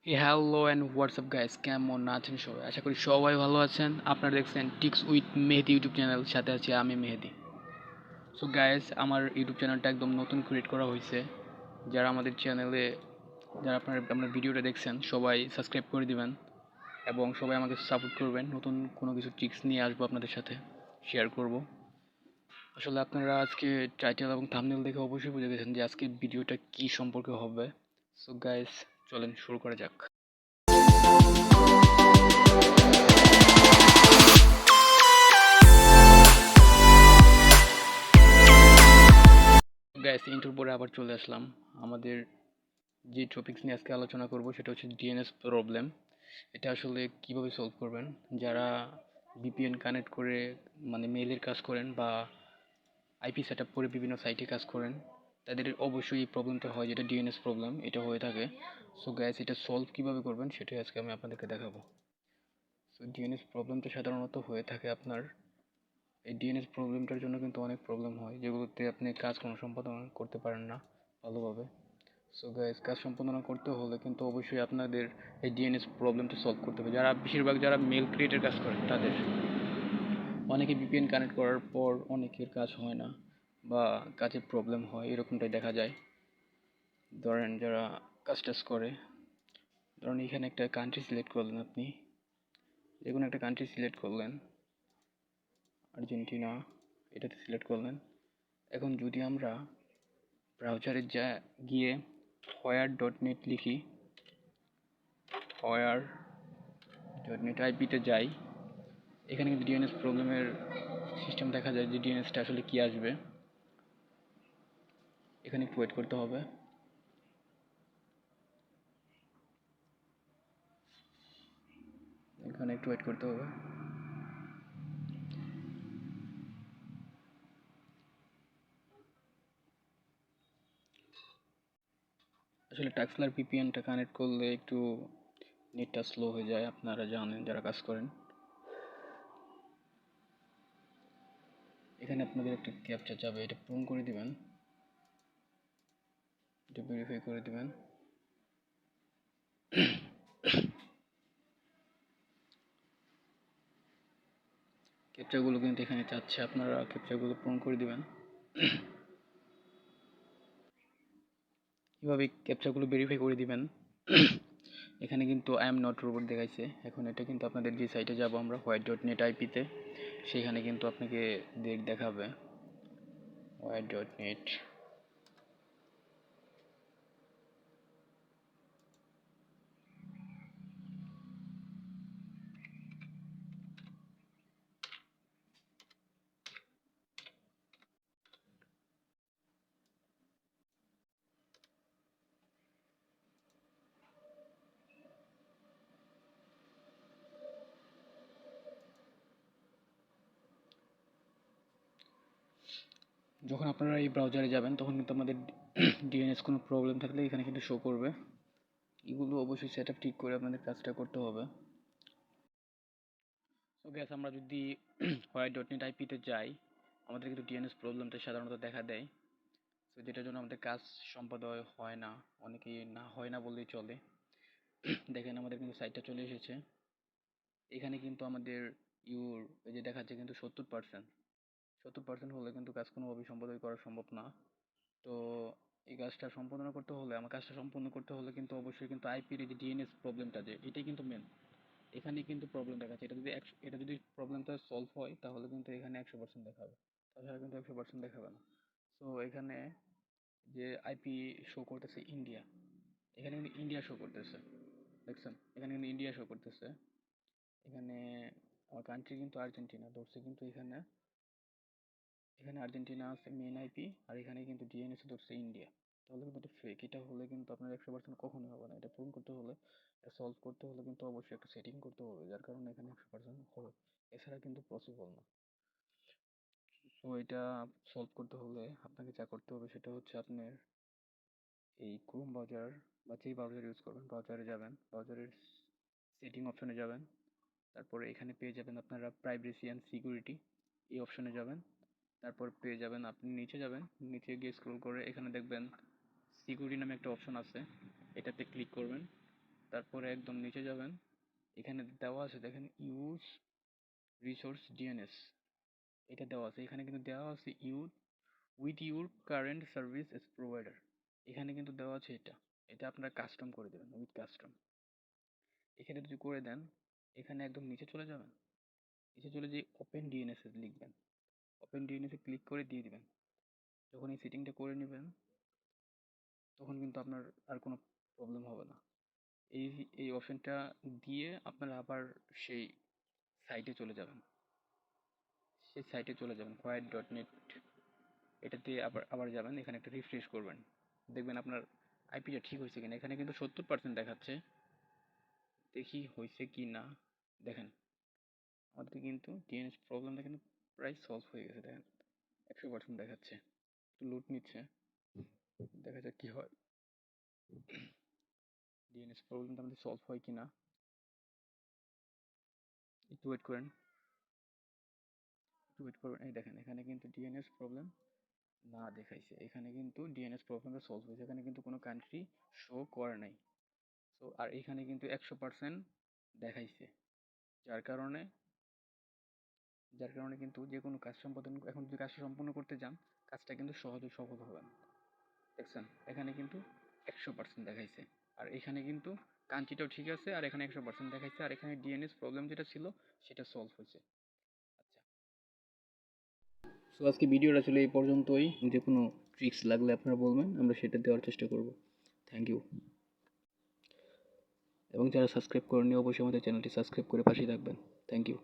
Hello and WhatsApp guys, কেমন আছেন সবাই? আশা করি সবাই ভালো আছেন। আপনারা দেখছেন tricks with Mehedi YouTube channel, সাথে আছি আমি মেহেদি। সো গাইস, আমার ইউটিউব চ্যানেলটা একদম নতুন ক্রিয়েট করা হয়েছে। যারা আমাদের চ্যানেলে যারা আপনার ভিডিওটা দেখছেন সবাই সাবস্ক্রাইব করে দিবেন এবং সবাই আমাকে সাপোর্ট করবেন। নতুন কোনো কিছু টিক্স নিয়ে আসবো আপনাদের সাথে শেয়ার করব। আসলে আপনারা আজকে টাইটেল এবং থাম্বনেল দেখে অবশ্যই বুঝে গেছেন যে আজকে ভিডিওটা কী সম্পর্কে হবে। সো গাইস, চলেন শুরু করা যাক। গাইস, ইন্ট্রোর পরে আবার চলে আসলাম। আমাদের যে টপিকস নিয়ে আজকে আলোচনা করব সেটা হচ্ছে ডিএনএস প্রবলেম। এটা আসলে কিভাবে সলভ করবেন। যারা ভিপিএন কানেক্ট করে মানে মেইলের কাজ করেন বা আইপি সেট আপ করে বিভিন্ন সাইটে কাজ করেন, তাদের অবশ্যই এই প্রবলেমটা হয়, যেটা ডিএনএস প্রবলেম এটা হয়ে থাকে। সো গাইস, এটা সলভ কিভাবে করবেন সেটাই আজকে আমি আপনাদেরকে দেখাবো। সো ডিএনএস প্রবলেমটা সাধারণত হয়ে থাকে আপনার এই ডিএনএস প্রবলেমটার জন্য কিন্তু অনেক প্রবলেম হয়, যেগুলোতে আপনি কাজ কোনো সম্পাদন করতে পারেন না ভালোভাবে। সো গাইস, কাজ সম্পাদনা করতে হলে কিন্তু অবশ্যই আপনাদের এই ডিএনএস প্রবলেমটা সলভ করতে হবে। বেশিরভাগ যারা মেল ক্রিয়েটের কাজ করেন তাদের অনেকে ভিপিএন কানেক্ট করার পর অনেকের কাজ হয় না বা কাজে প্রবলেম হয়, এরকমটাই দেখা যায়। ধরেন যারা কাজ টাজ করে, ধরেন এখানে একটা কান্ট্রি সিলেক্ট করলেন, আপনি যে কোনো একটা কান্ট্রি সিলেক্ট করলেন, আর্জেন্টিনা এটাতে সিলেক্ট করলেন। এখন যদি আমরা ব্রাউজারে গিয়ে হোয়ার.নেট লিখি, হোয়ার.নেট আইপিতে যাই, এখানে কিন্তু ডিএনএস প্রবলেমের সিস্টেম দেখা যায় যে ডিএনএসটা আসলে কি আসবে। এখানে একটু ওয়েট করতে হবে। এখানে একটু ওয়েট করতে হবে। আসলে টাক্সলার পিপিএনটা কানেক্ট করলে একটু নেটটা স্লো হয়ে যায়, আপনারা জানেন যারা কাজ করেন। এখানে আপনাদের একটা ক্যাপচা যাবে, এটা পূরণ করে দিবেন, এটা ভেরিফাই করে দিবেন। ক্যাপচাগুলো কিন্তু এখানে চাচ্ছে, আপনারা ক্যাপচাগুলো পূরণ করে দিবেন। এভাবে ক্যাপচাগুলো ভেরিফাই করে দিবেন। এখানে কিন্তু আই এম নট রোবট দেখাইছে। এখন এটা কিন্তু আপনাদের যে সাইটে যাব আমরা, হোয়াইট.নেট আইপিতে, সেখানে কিন্তু আপনাকে দেখাবে হোয়াইট.নেট। যখন আপনারা এই ব্রাউজারে যাবেন তখন কিন্তু আমাদের ডিএনএস কোনো প্রবলেম থাকলে এখানে কিন্তু শো করবে। এগুলো অবশ্যই সেট আপ ঠিক করে আপনাদের কাজটা করতে হবে। সো গ্যাস, আমরা যদি হোয়াইট.নেট আইপিতে যাই, আমাদের কিন্তু ডিএনএস প্রবলেমটা সাধারণত দেখা দেয়। তো যেটার জন্য আমাদের কাজ সম্পাদয় হয় না, অনেকেই না হয় না বললেই চলে। দেখেন আমাদের কিন্তু সাইটটা চলে এসেছে। এখানে কিন্তু আমাদের এই যে দেখাচ্ছে কিন্তু 70% হলে কিন্তু কাজ কোনোভাবেই সম্পাদন করা সম্ভব না। তো এই কাজটা সম্পাদনা করতে হলে, আমার কাজটা সম্পূর্ণ করতে হলে কিন্তু অবশ্যই কিন্তু আইপির এই যে ডিএনএস প্রবলেমটা, যে এটাই কিন্তু মেন। এখানে কিন্তু প্রবলেম দেখাচ্ছে, এটা যদি প্রবলেমটা সলভ হয় তাহলে কিন্তু এখানে 100% দেখাবে, তাছাড়া কিন্তু 100% দেখাবে না। সো এখানে যে আইপি শো করতেছে ইন্ডিয়া, এখানে কিন্তু ইন্ডিয়া শো করতেছে, দেখছেন এখানে কিন্তু ইন্ডিয়া শো করতেছে। এখানে আমার কান্ট্রি কিন্তু আর্জেন্টিনা ধরছে, কিন্তু এখানে এখানে আর্জেন্টিনা আছে মেন আইপি, আর এখানে কিন্তু ডিএনএস ধরছে ইন্ডিয়া। তাহলে কিন্তু এটা ফেক। এটা হলে কিন্তু আপনার 100% কখনোই হবে না। এটা পূরণ করতে হলে, এটা সলভ করতে হলে কিন্তু অবশ্যই একটা সেটিং করতে হবে, যার কারণে এখানে 100% হবে, এছাড়া কিন্তু পসিবল না। সো এটা সলভ করতে হলে আপনাকে যা করতে হবে সেটা হচ্ছে আপনার এই ক্রোম ব্রাউজার বা যেই ব্রাউজার ইউজ করবেন, ব্রাউজারে যাবেন, ব্রাউজারের সেটিং অপশনে যাবেন, তারপরে এখানে পেয়ে যাবেন আপনারা প্রাইভেসি অ্যান্ড সিকিউরিটি, এই অপশনে যাবেন। তারপর পেয়ে যাবেন, আপনি নিচে যাবেন, নিচে গিয়ে স্ক্রল করে এখানে দেখবেন সিকিউরিটি নামে একটা অপশন আছে, এটাতে ক্লিক করবেন। তারপরে একদম নিচে যাবেন, এখানে দেওয়া আছে দেখেন ইউজ রিসোর্স ডিএনএস, এটা দেওয়া আছে। এখানে কিন্তু দেওয়া আছে with your current service S provider, এখানে কিন্তু দেওয়া আছে এটা, এটা আপনারা কাস্টম করে দেবেন উইথ কাস্টম। এখানে যদি করে দেন, এখানে একদম নিচে চলে যাবেন, নিচে চলে যে ওপেন ডিএনএস লিখবেন, ওপেন ডিএনএস ক্লিক করে দিয়ে দিবেন। যখন এই সেটিংটা করে নেবেন তখন কিন্তু আপনার আর কোনো প্রবলেম হবে না। এই এই অপশনটা দিয়ে আপনারা আবার সেই সাইটে চলে যাবেন, সেই সাইটে চলে যাবেন হোয়াইট.নেট, এটাতে আবার আবার যাবেন, এখানে একটা রিফ্রেশ করবেন, দেখবেন আপনার আইপিটা ঠিক হয়েছে কিনা। এখানে কিন্তু 70% দেখাচ্ছে, দেখি হয়েছে কি না। দেখেন আমাদের কিন্তু ডিএনএস প্রবলেমটা কিন্তু প্রায় সলভ হয়ে গেছে, দেখেন 100% দেখাচ্ছে। একটু লুট নিচ্ছে, দেখা যাক কি হয়, ডিএনএস প্রবলেমটা আমাদের সলভ হয় কি না। একটু ওয়েট করেন, একটু ওয়েট করবেন। এই দেখেন এখানে কিন্তু ডিএনএস প্রবলেম না দেখাইছে, এখানে কিন্তু ডিএনএস প্রবলেমটা সলভ হয়েছে, এখানে কিন্তু কোনো কান্ট্রি শো করে নাই। সো আর এখানে কিন্তু 100% দেখাইছে, যার কারণে কিন্তু যে কোনো কাজ সম্পাদন, এখন যদি কাজটা সম্পূর্ণ করতে যান কাজটা কিন্তু সহজে সফল হবে না। দেখছেন এখানে কিন্তু 100% দেখাইছে, আর এখানে কিন্তু কান্ট্রিটাও ঠিক আছে, আর এখানে 100% দেখাইছে, আর এখানে ডিএনএস প্রবলেম যেটা ছিল সেটা সলভ হয়েছে। আচ্ছা, সো আজকে ভিডিওটা ছিল এই পর্যন্তই। যে কোনো ট্রিক্স লাগলে আপনারা বলবেন, আমরা সেটা দেওয়ার চেষ্টা করব। Thank you. এবং যারা সাবস্ক্রাইব করেননি অবশ্যই আমাদের চ্যানেলটি সাবস্ক্রাইব করে পাশেই থাকবেন। Thank you.